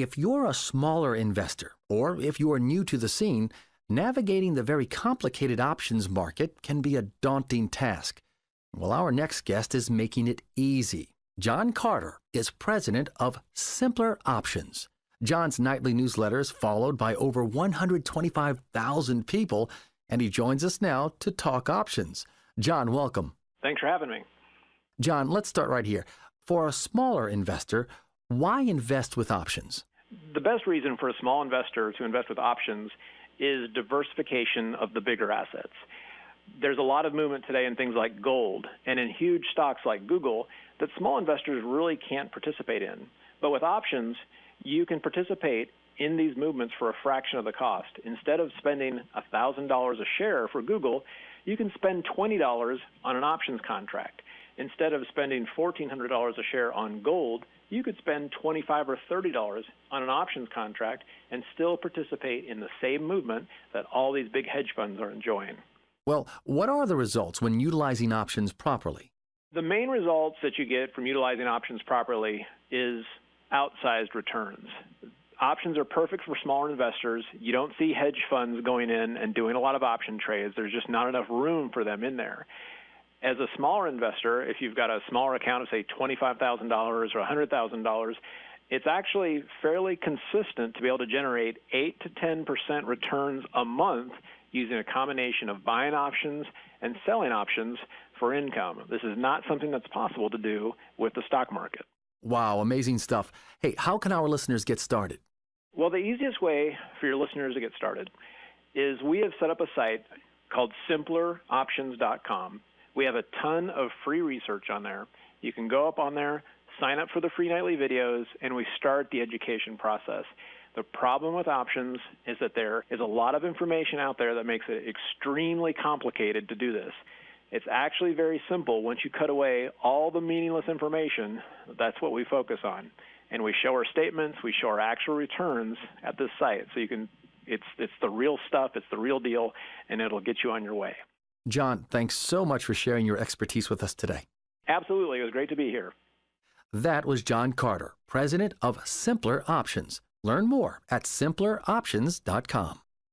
If you're a smaller investor or if you're new to the scene, navigating the very complicated options market can be a daunting task. Well, our next guest is making it easy. John Carter is president of Simpler Options. John's nightly newsletter is followed by over 125,000 people, and he joins us now to talk options. John, welcome. Thanks for having me. John, let's start right here. For a smaller investor, why invest with options? The best reason for a small investor to invest with options is diversification of the bigger assets. There's a lot of movement today in things like gold and in huge stocks like Google that small investors really can't participate in. But with options, you can participate in these movements for a fraction of the cost. Instead of spending $1,000 a share for Google, you can spend $20 on an options contract. Instead of spending $1,400 a share on gold, you could spend $25 or $30 on an options contract and still participate in the same movement that all these big hedge funds are enjoying. Well, what are the results when utilizing options properly? The main results that you get from utilizing options properly is outsized returns. Options are perfect for smaller investors. You don't see hedge funds going in and doing a lot of option trades. There's just not enough room for them in there. As a smaller investor, if you've got a smaller account of, say, $25,000 or $100,000, it's actually fairly consistent to be able to generate 8 to 10% returns a month using a combination of buying options and selling options for income. This is not something that's possible to do with the stock market. Wow, amazing stuff. Hey, how can our listeners get started? Well, the easiest way for your listeners to get started is we have set up a site called simpleroptions.com. We have a ton of free research on there. You can go up on there, sign up for the free nightly videos, and we start the education process. The problem with options is that there is a lot of information out there that makes it extremely complicated to do this. It's actually very simple. Once you cut away all the meaningless information, that's what we focus on. And we show our statements, we show our actual returns at this site. So you can, it's the real stuff, it's the real deal, and it'll get you on your way. John, thanks so much for sharing your expertise with us today. Absolutely. It was great to be here. That was John Carter, president of Simpler Options. Learn more at simpleroptions.com.